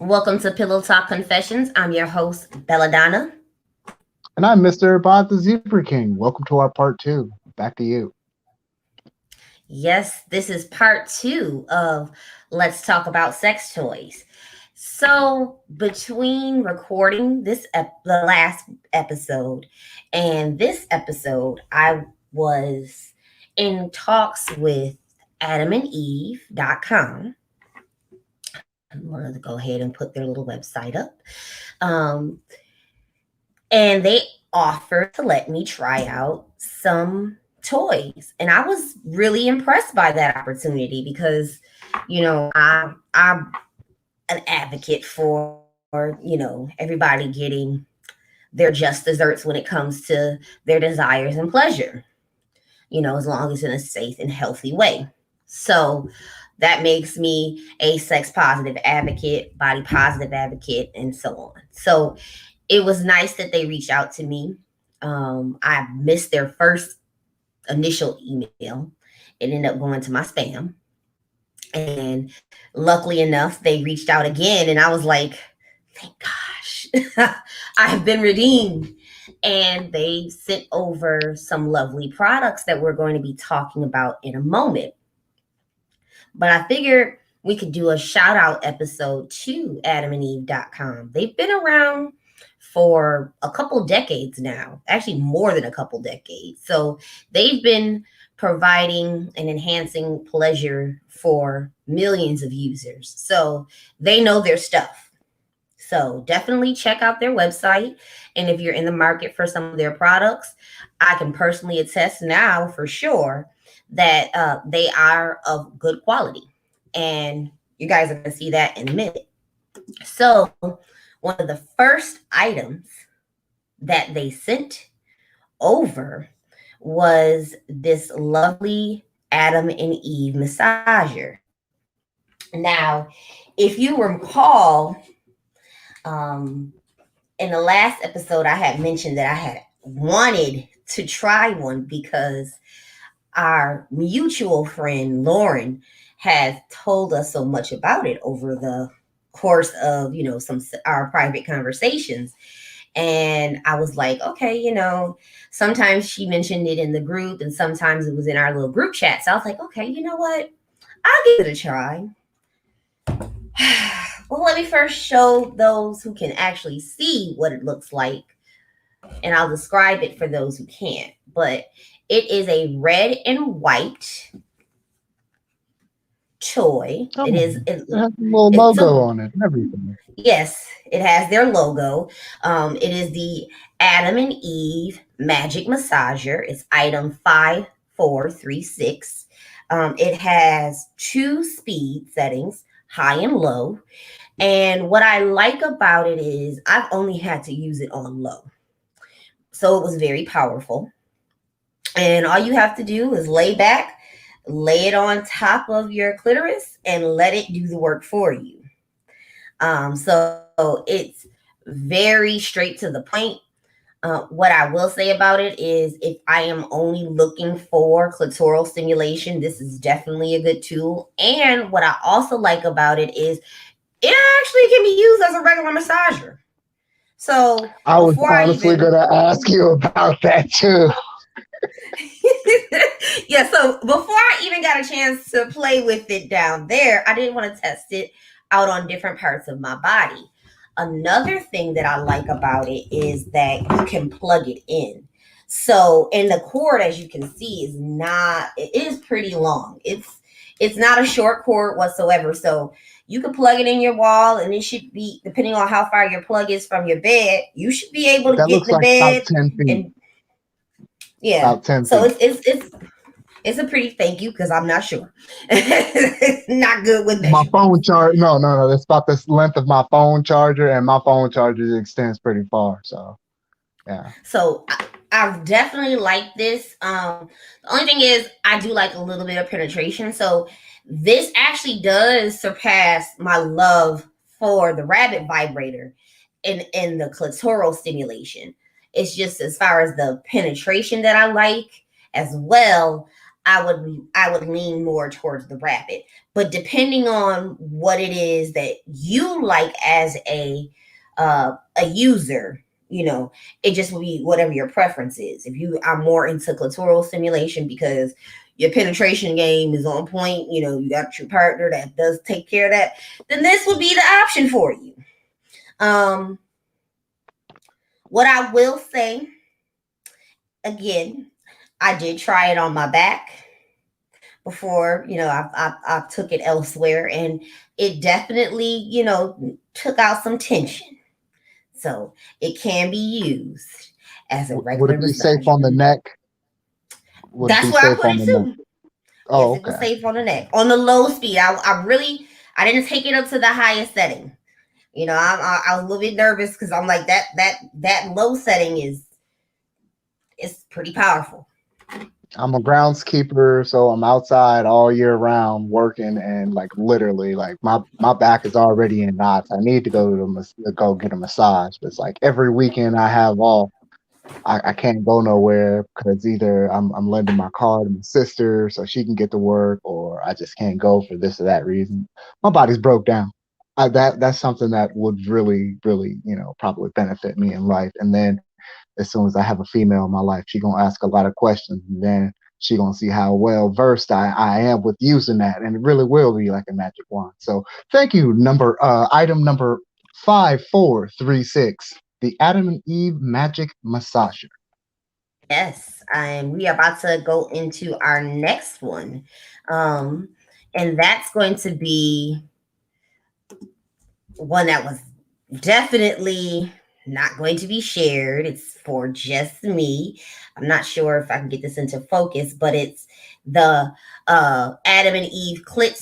Welcome to Pillow Talk Confessions. I'm your host, Belladonna. And I'm Mr. Bot the Zebra King. Welcome to our part two. Back to you. Yes, this is part two of Let's Talk About Sex Toys. So, between recording the last episode and this episode, I was in talks with adamandeve.com. I'm going to go ahead and put their little website up. Um, and they offered to let me try out some toys, and I was really impressed by that opportunity because I'm an advocate for everybody getting their just desserts when it comes to their desires and pleasure, as long as in a safe and healthy way. So that makes me a sex positive advocate, body positive advocate, and so on. So it was nice that they reached out to me. I missed their first initial email. It ended up going to my spam. And luckily enough, they reached out again. And I was like, thank gosh, I have been redeemed. And they sent over some lovely products that we're going to be talking about in a moment. But I figured we could do a shout out episode to adamandeve.com. They've been around for a couple decades now, actually more than a couple decades. So they've been providing and enhancing pleasure for millions of users. So they know their stuff. So definitely check out their website. And if you're in the market for some of their products, I can personally attest now for sure that they are of good quality. And you guys are going to see that in a minute. So one of the first items that they sent over was this lovely Adam and Eve massager. Now, if you recall, in the last episode, I had mentioned that I had wanted to try one because our mutual friend Lauren has told us so much about it over the course of some our private conversations. And I was like, okay, sometimes she mentioned it in the group and sometimes it was in our little group chat. So I was like, okay, you know what, I'll give it a try. Well, let me first show those who can actually see what it looks like, and I'll describe it for those who can't. But it is a red and white toy. Oh, It has a little it's logo a on it and everything. Yes, it has their logo. It is the Adam and Eve Magic Massager. It's item 5436. It has 2 speed settings, high and low. And what I like about it is I've only had to use it on low. So it was very powerful. And all you have to do is lay back, lay it on top of your clitoris, and let it do the work for you. So it's very straight to the point. What I will say about it is if I am only looking for clitoral stimulation, this is definitely a good tool. And what I also like about it is it actually can be used as a regular massager. So I was before I honestly even going to ask you about that too. yeah, so before I even got a chance to play with it down there, I didn't want to test it out on different parts of my body. Another thing that I like about it is that you can plug it in. So, and the cord, as you can see, it is pretty long. It's not a short cord whatsoever. So you can plug it in your wall, and it should be, depending on how far your plug is from your bed, you should be able to That get looks in the like about bed 10 feet. and yeah. About 10 So feet. it's a pretty thank you because I'm not sure. Not good with My measurements. phone charge. No. That's about the length of my phone charger, and my phone charger extends pretty far. So, yeah. So I definitely like this. The only thing is I do like a little bit of penetration. So this actually does surpass my love for the rabbit vibrator in the clitoral stimulation. It's just as far as the penetration that I like as well. I would lean more towards the rapid. But depending on what it is that you like as a user, it just will be whatever your preference is. If you are more into clitoral stimulation because your penetration game is on point, you got your partner that does take care of that, then this would be the option for you. Um, what I will say again, I did try it on my back before, I took it elsewhere, and it definitely, took out some tension. So it can be used as a Would regular it be safe on the massager. neck? Would it That's be where I safe put on it the neck? too. Yes, Oh, it was okay. safe on the neck. On the low speed, I didn't take it up to the highest setting. I was a little bit nervous because I'm like that low setting is pretty powerful. I'm a groundskeeper, so I'm outside all year round working, and like literally, like my back is already in knots. I need to go get a massage. But it's like every weekend I have off, I can't go nowhere because either I'm lending my car to my sister so she can get to work, or I just can't go for this or that reason. My body's broke down. That's something that would really, really, probably benefit me in life. And then as soon as I have a female in my life, she gonna ask a lot of questions, and then she gonna see how well versed I am with using that, and it really will be like a magic wand. So thank you. Item number 5436, the Adam and Eve Magic Massager. Yes, and we are about to go into our next one. Um, and that's going to be one that was definitely not going to be shared. It's for just me. I'm not sure if I can get this into focus, but it's the Adam and Eve clit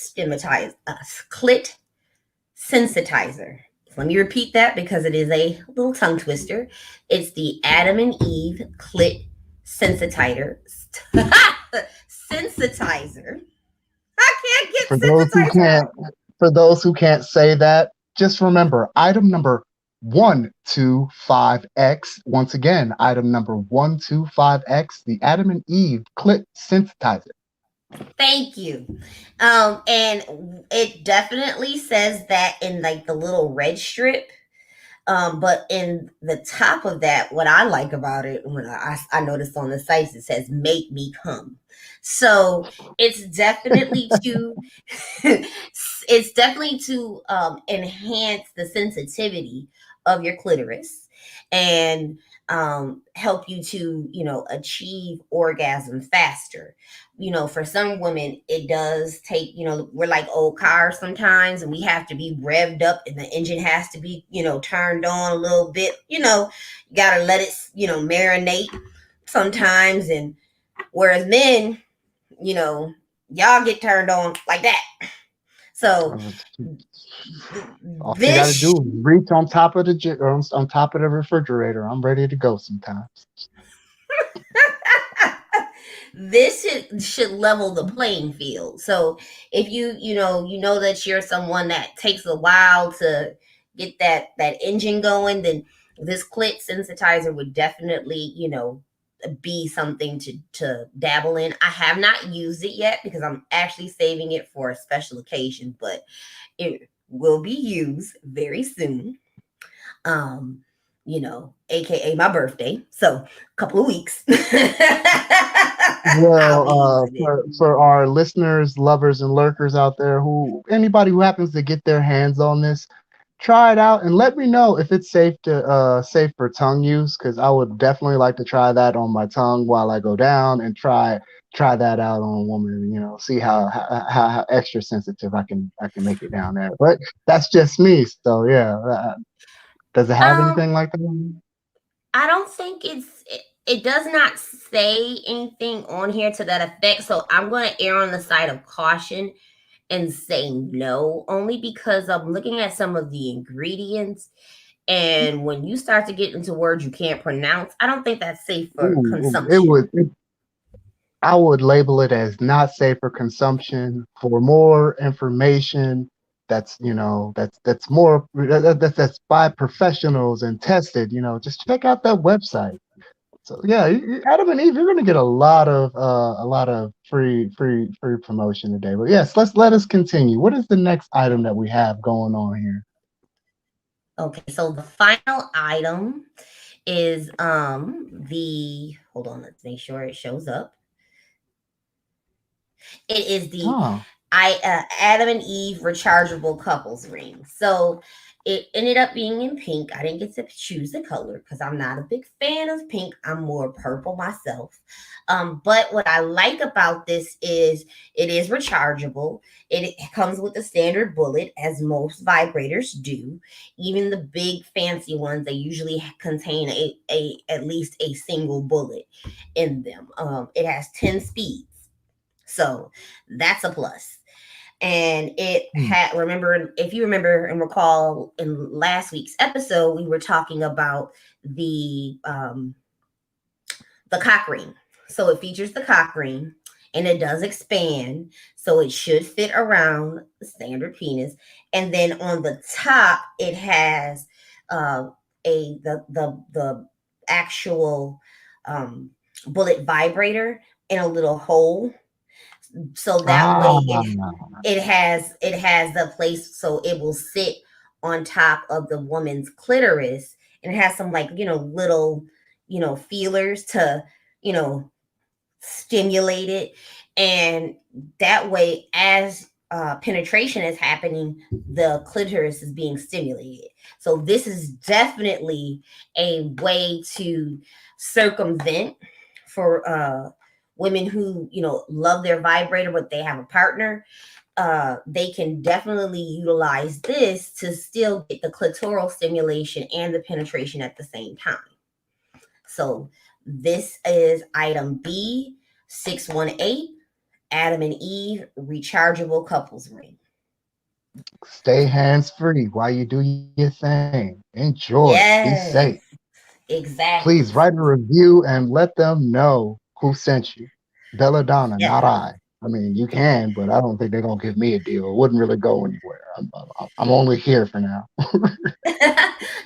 sensitizer. So let me repeat that because it is a little tongue twister. It's the Adam and Eve clit sensitizer. Sensitizer. I can't get For those who sensitizer can't, out. for those who can't say that, just remember item number 125X. Once again, item number 125X, the Adam and Eve Clit Sensitizer. Thank you. And it definitely says that in like the little red strip. But in the top of that, what I like about it, when I noticed on the sites, it says "Make me come." So it's definitely to it's definitely to enhance the sensitivity of your clitoris and help you to achieve orgasm faster. For some women it does take, we're like old cars sometimes, and we have to be revved up and the engine has to be turned on a little bit. You gotta let it marinate sometimes. And whereas men, you know y'all get turned on like that. So Uh, All you got to this do is reach on top of on top of the refrigerator. I'm ready to go sometimes. this should level the playing field. So if you know that you're someone that takes a while to get that engine going, then this clit sensitizer would definitely be something to dabble in. I have not used it yet because I'm actually saving it for a special occasion, but it will be used very soon. um aka my birthday, so a couple of weeks. I'll Well, be using it. for our listeners, lovers, and lurkers out there, who anybody who happens to get their hands on this, try it out and let me know if it's safe for tongue use, because I would definitely like to try that on my tongue while I go down and try that out on a woman. See how extra sensitive I can make it down there. But that's just me. So yeah, does it have um anything like that? I don't think it does not say anything on here to that effect, so I'm going to err on the side of caution and say no, only because I'm looking at some of the ingredients. And when you start to get into words you can't pronounce, I don't think that's safe for Ooh, it consumption. would. I would label it as not safe for consumption. For more information, that's more that's by professionals and tested. Just check out that website. So yeah, Adam and Eve, you're gonna get a lot of free promotion today. But yes, let us continue. What is the next item that we have going on here? Okay, so the final item is the hold on, let's make sure it shows up. It is the Oh, Adam and Eve rechargeable couples ring. So it ended up being in pink. I didn't get to choose the color because I'm not a big fan of pink. I'm more purple myself. But what I like about this is it is rechargeable. It comes with a standard bullet, as most vibrators do. Even the big fancy ones, they usually contain a at least a single bullet in them. It has 10 speeds. So that's a plus. And it hmm. had, remember, if you remember and recall in last week's episode, we were talking about the cock ring. So it features the cock ring and it does expand. So it should fit around the standard penis. And then on the top, it has the actual um, bullet vibrator in a little hole, so that way Ah, it has the place so it will sit on top of the woman's clitoris, and it has some, like, little feelers to you know stimulate it, and that way, as penetration is happening, the clitoris is being stimulated. So this is definitely a way to circumvent for women who love their vibrator but they have a partner. They can definitely utilize this to still get the clitoral stimulation and the penetration at the same time. So this is item B618, Adam and Eve rechargeable couples ring. stay hands free while you do your thing. Enjoy. Be safe. Yes, Please exactly. write a review and let them know who sent you. Belladonna, Yeah. not I. I mean, you can, but I don't think they're gonna give me a deal. It wouldn't really go anywhere. I'm only here for now.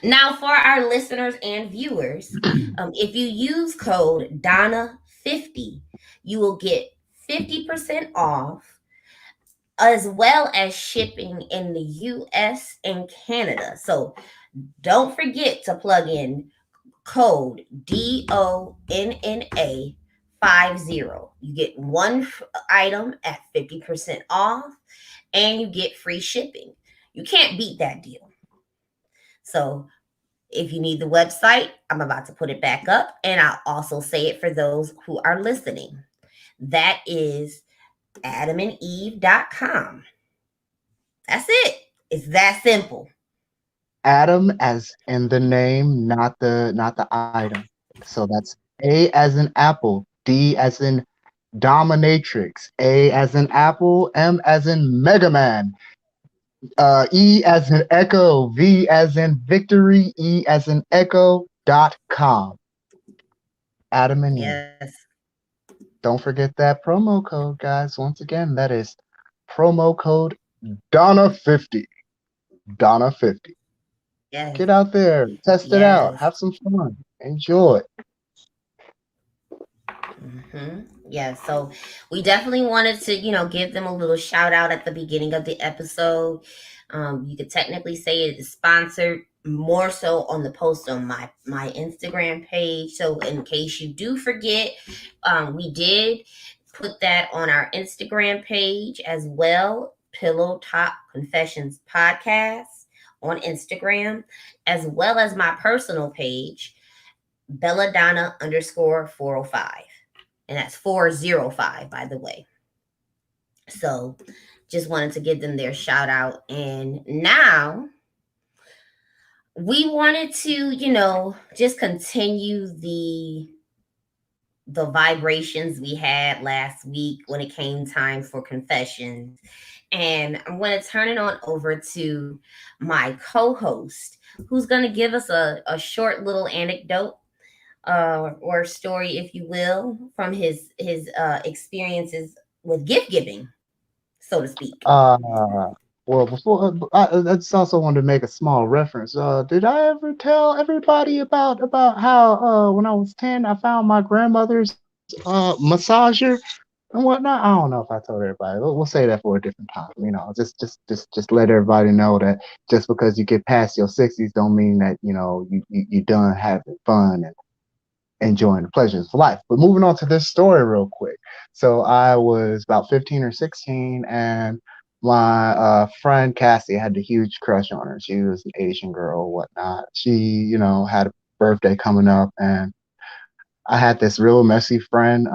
Now, for our listeners and viewers, if you use code Donna50, you will get 50% off, as well as shipping in the US and Canada. So don't forget to plug in code DONNA50. You get one item at 50% off, and you get free shipping. You can't beat that deal. So if you need the website, I'm about to put it back up, and I'll also say it for those who are listening. That is adamandeve.com. That's it. It's that simple. Adam as in the name, not the item. So that's A as in apple, D as in dominatrix, A as in apple, M as in Mega Man, E as in echo, V as in victory, E as in echo.com. Adam and Eve. Yes. Don't forget that promo code, guys. Once again, that is promo code Donna50. Donna50. Yes. Get out there, test it out, Yes. have some fun, enjoy. Yeah, so we definitely wanted to, give them a little shout out at the beginning of the episode. You could technically say it is sponsored more so on the post on my Instagram page. So in case you do forget, we did put that on our Instagram page as well. Pillow Top Confessions Podcast on Instagram, as well as my personal page, Belladonna underscore 405. And that's 405, by the way. So just wanted to give them their shout out. And now we wanted to, just continue the vibrations we had last week when it came time for confessions. And I'm going to turn it on over to my co-host, who's going to give us a short little anecdote, or story, if you will, from his experiences with gift giving, so to speak. Uh, Well, before I just also wanted to make a small reference. Did I ever tell everybody about how when I was 10 I found my grandmother's massager and whatnot? I don't know if I told everybody. We'll say that for a different time. You know, just let everybody know that just because you get past your 60s don't mean that you done having fun and enjoying the pleasures of life. But moving on to this story real quick. So I was about 15 or 16, and my friend Cassie had a huge crush on her. She was an Asian girl, whatnot. She, had a birthday coming up, and I had this real messy friend,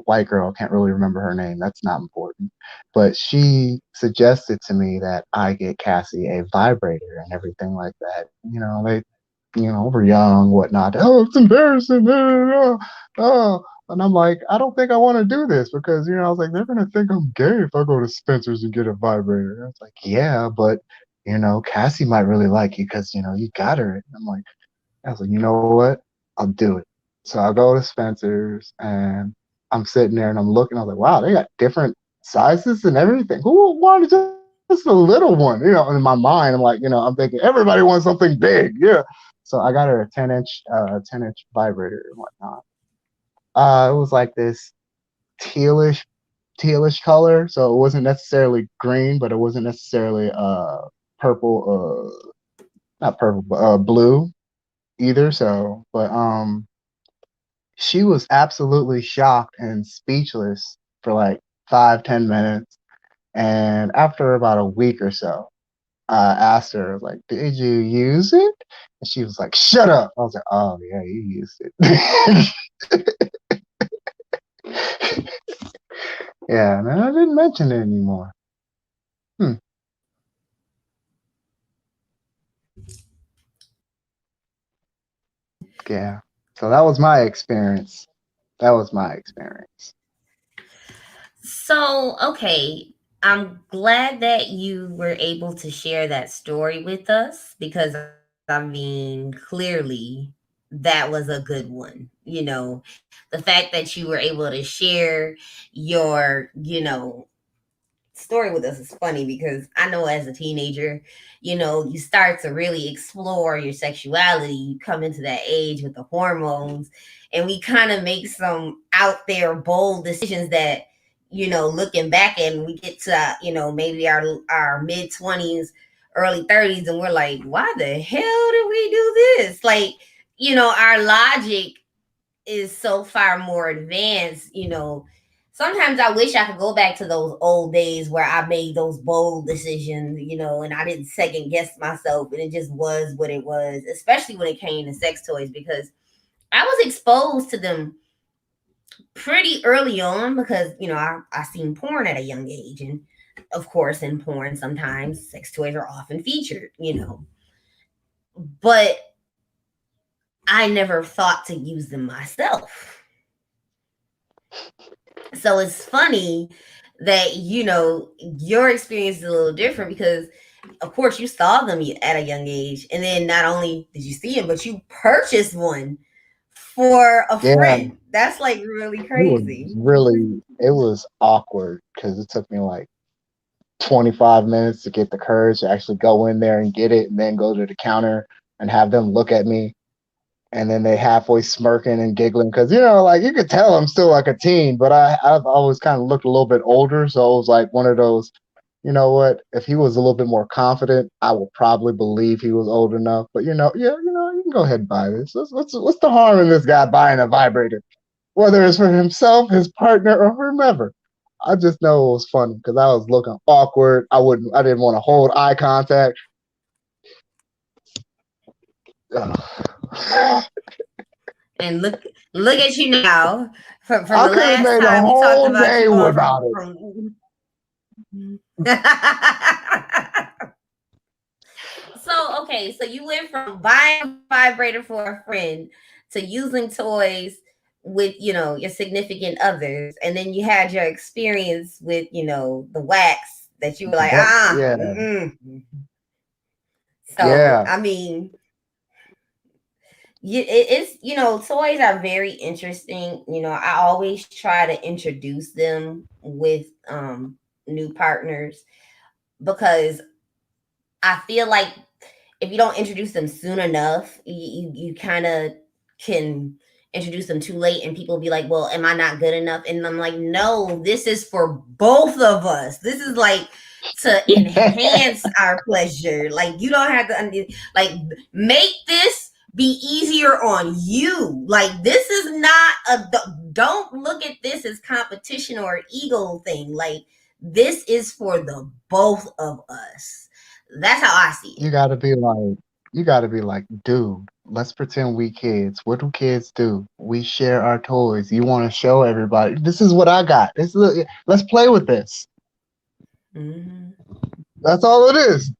white girl, can't really remember her name. That's not important. But she suggested to me that I get Cassie a vibrator and everything like that. We're young, whatnot. Oh, it's embarrassing. And I'm like, I don't think I want to do this because, I was like, they're going to think I'm gay if I go to Spencer's and get a vibrator. And I was like, yeah, but, Cassie might really like you because, you got her. And I was like, you know what? I'll do it. So I go to Spencer's and I'm sitting there and I'm looking. I was like, wow, they got different sizes and everything. Who wanted just a little one? In my mind, I'm like, I'm thinking everybody wants something big. Yeah. So I got her a 10-inch vibrator and whatnot. It was like this tealish tealish color, so it wasn't necessarily green, but it wasn't necessarily purple, not purple, but blue either. So, but she was absolutely shocked and speechless for like 5-10 minutes. And after about a week or so, I asked her, like, did you use it? And she was like, shut up. I was like, oh, yeah, you used it. Yeah, and I didn't mention it anymore. Hmm. Yeah. So that was my experience. That was my experience. So, okay, I'm glad that you were able to share that story with us because I mean, clearly that was a good one. The fact that you were able to share your, story with us is funny because I know as a teenager, you start to really explore your sexuality. You come into that age with the hormones, and we kind of make some out there bold decisions that, looking back and we get to, maybe our mid 20s, early 30s, and we're like, why the hell did we do this? Like, our logic is so far more advanced. Sometimes I wish I could go back to those old days where I made those bold decisions, and I didn't second guess myself and it just was what it was, especially when it came to sex toys, because I was exposed to them pretty early on because, I seen porn at a young age. And of course, in porn, sometimes sex toys are often featured, but I never thought to use them myself. So it's funny that your experience is a little different because of course you saw them at a young age, and then not only did you see them but you purchased one for a Yeah, friend. That's like really crazy. it was awkward because it took me like 25 minutes to get the courage to actually go in there and get it and then go to the counter and have them look at me. And then they halfway smirking and giggling because, like you could tell I'm still like a teen, but I've always kind of looked a little bit older. So it was like one of those, you know what? If he was a little bit more confident, I would probably believe he was old enough. But yeah, you can go ahead and buy this. What's the harm in this guy buying a vibrator, whether it's for himself, his partner, or whomever? I just know it was funny because I was looking awkward. I didn't want to hold eye contact. Ugh. And look at you now. From I the could have last made a time we talked whole about day you going without it. from So okay, so you went from buying a vibrator for a friend to using toys with your significant others, and then you had your experience with the wax that you were like Yeah, mm-mm. So yeah, I mean, it's toys are very interesting. I always try to introduce them with new partners because I feel like if you don't introduce them soon enough, you kind of can introduce them too late, and people be like, "Well, am I not good enough?" And I'm like, "No, this is for both of us. This is like to enhance our pleasure. Like you don't have to like make this be easier on you. Like this is not a don't look at this as competition or an ego thing. Like this is for the both of us." That's how I see it. You gotta be like, you gotta be like, dude, let's pretend we kids. What do kids do? We share our toys. You want to show everybody, this is what I got. Let's play with this. Mm-hmm. That's all it is.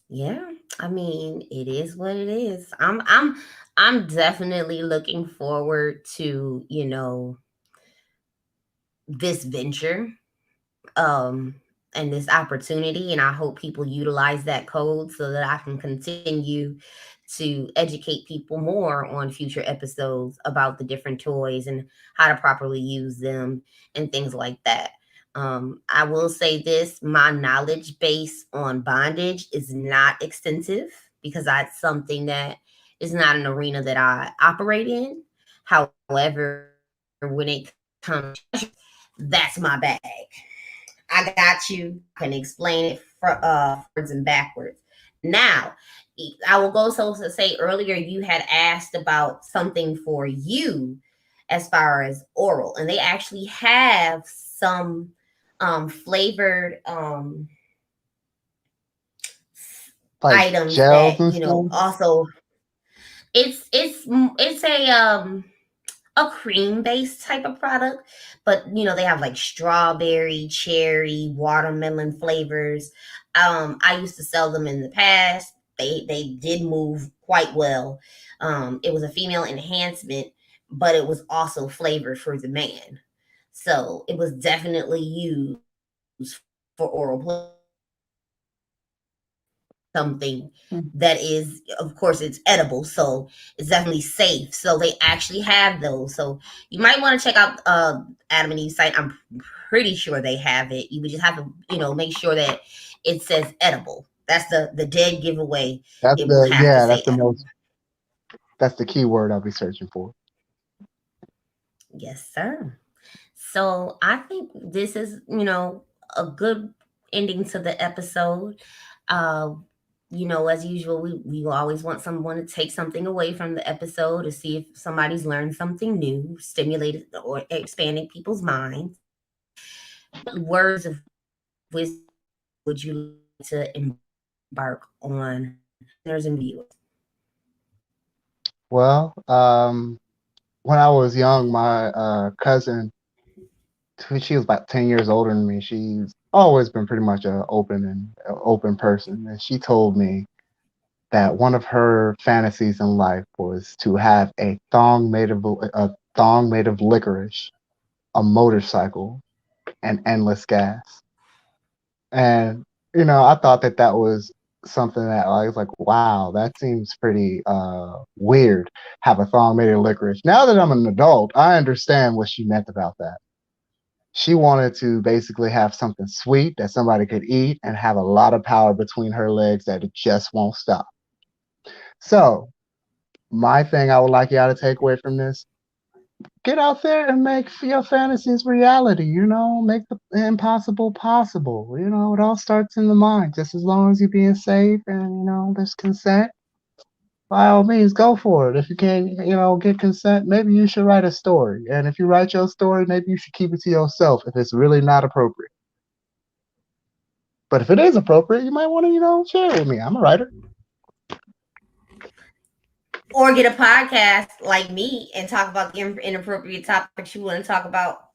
Yeah, I mean, it is what it is. I'm definitely looking forward to, this venture um and this opportunity, and I hope people utilize that code so that I can continue to educate people more on future episodes about the different toys and how to properly use them and things like that. I will say this, my knowledge base on bondage is not extensive because that's something that is not an arena that I operate in. However, when it comes to that's my bag. I got you. I can explain it forwards and backwards. Now, I will go so to say earlier you had asked about something for you as far as oral, and they actually have some flavored Like items gels that and stuff. also it's a cream based type of product, but they have like strawberry, cherry, watermelon flavors. I used to sell them in the past. They did move quite well. It was a female enhancement, but it was also flavored for the man, so it was definitely used for oral something that is, of course, it's edible, so it's definitely safe. So they actually have those. So you might want to check out Adam and Eve's site. I'm pretty sure they have it. You would just have to, make sure that it says edible. That's the dead giveaway. That's It will the have to yeah, say that's the edible. most that's the key word I'll be searching for. Yes, sir. So I think this is, a good ending to the episode. Uh, as usual, we always want someone to take something away from the episode to see if somebody's learned something new, stimulated or expanding people's minds. Words of wisdom would you like to embark on listeners and viewers? Well, when I was young, my cousin, she was about 10 years older than me. She's always been pretty much a open person, and she told me that one of her fantasies in life was to have a thong made of licorice, a motorcycle, and endless gas. And I thought that was something that I was like, wow, that seems pretty weird. Have a thong made of licorice. Now that I'm an adult, I understand what she meant about that. She wanted to basically have something sweet that somebody could eat and have a lot of power between her legs that it just won't stop. So, my thing I would like y'all to take away from this: get out there and make your fantasies reality. Make the impossible possible. It all starts in the mind. Just as long as you're being safe and there's consent, by all means, go for it. If you can't, get consent, maybe you should write a story. And if you write your story, maybe you should keep it to yourself if it's really not appropriate. But if it is appropriate, you might want to, share it with me. I'm a writer. Or get a podcast like me and talk about the inappropriate topics you want to talk about,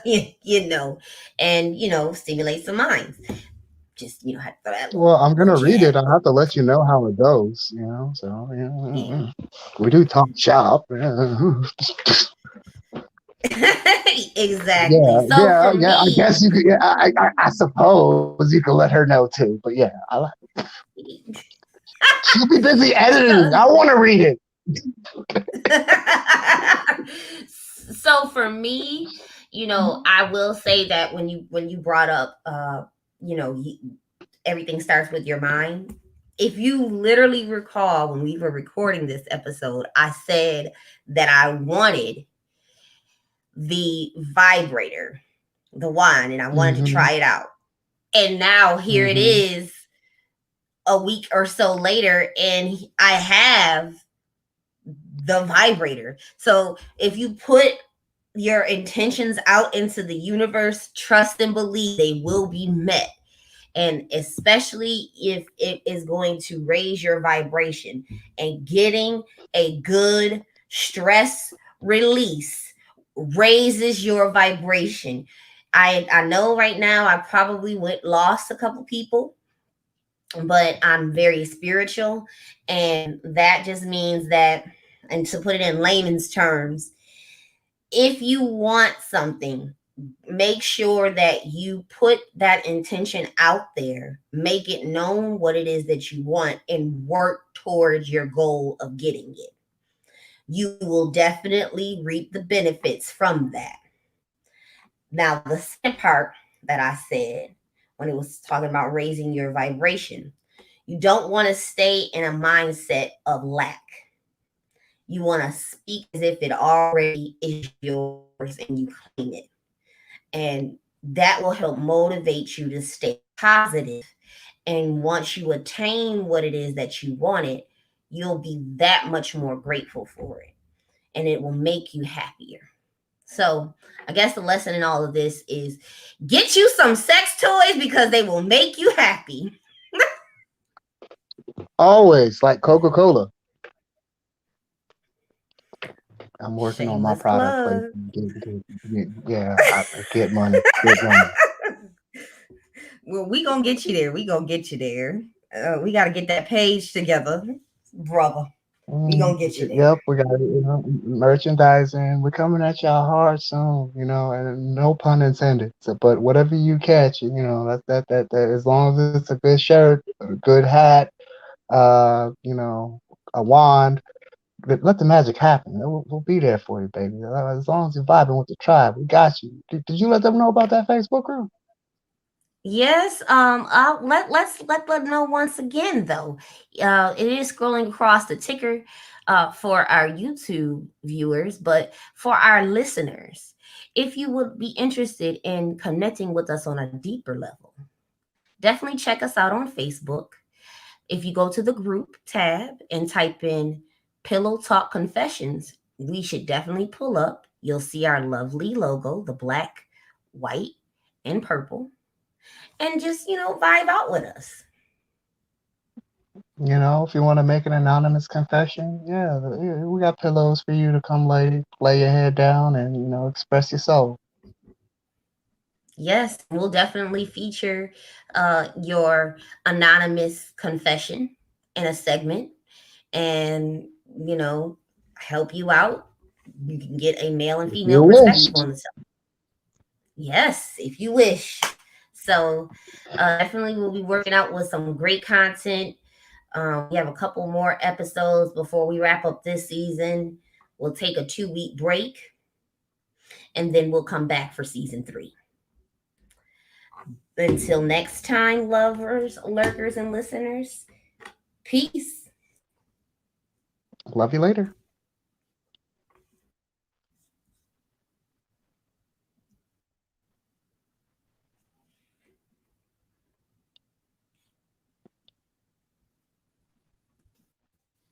you know, and stimulate some minds. Just have to throw that Well, I'm little gonna read jab. it. I have to let you know how it goes. So we do talk shop. Exactly. Yeah, So yeah, for yeah. I me, guess you could. Yeah, I suppose you could let her know too. But yeah, she'll be busy editing. so, I want to read it. so for me, I will say that when you brought up, everything starts with your mind. If you literally recall when we were recording this episode, I said that I wanted the vibrator, the wand, and I wanted to Mm-hmm. try it out. And now here it Mm-hmm. is a week or so later, and I have the vibrator. So if you put your intentions out into the universe, trust and believe they will be met. And especially if it is going to raise your vibration, and getting a good stress release raises your vibration. I know right now I probably went lost a couple people, but I'm very spiritual, and that just means that, and to put it in layman's terms, if you want something, make sure that you put that intention out there, make it known what it is that you want, and work towards your goal of getting it. You will definitely reap the benefits from that. Now, the second part that I said, when it was talking about raising your vibration, you don't want to stay in a mindset of lack. You want to speak as if it already is yours and you claim it. And that will help motivate you to stay positive. And once you attain what it is that you wanted, you'll be that much more grateful for it. And it will make you happier. So I guess the lesson in all of this is get you some sex toys because they will make you happy. Always like Coca-Cola. I'm working on my Shameless product plug. placement. Yeah, I get money, get money. Well, we gonna get you there. We gonna get you there. We got to get that page together, brother. We gonna get you there. Yep, we got merchandising. We're coming at y'all hard soon, and no pun intended. So, but whatever you catch, that as long as it's a good shirt, a good hat, a wand, let the magic happen. We'll be there for you, baby. As long as you're vibing with the tribe, we got you. Did you let them know about that Facebook group? Yes. Let's let them know once again though. It is scrolling across the ticker for our YouTube viewers, but for our listeners, if you would be interested in connecting with us on a deeper level, definitely check us out on Facebook. If you go to the group tab and type in Pillow Talk Confessions, we should definitely pull up. You'll see our lovely logo, the black, white, and purple, and just, vibe out with us. If you want to make an anonymous confession, yeah, we got pillows for you to come lay your head down and express your soul. Yes, we'll definitely feature your anonymous confession in a segment, and, help you out. You can get a male and If you female wish. perspective on the subject. Yes, if you wish. So definitely we'll be working out with some great content. We have a couple more episodes before we wrap up this season. We'll take a 2-week break, and then we'll come back for season 3. Until next time, lovers, lurkers, and listeners, peace. Love you later.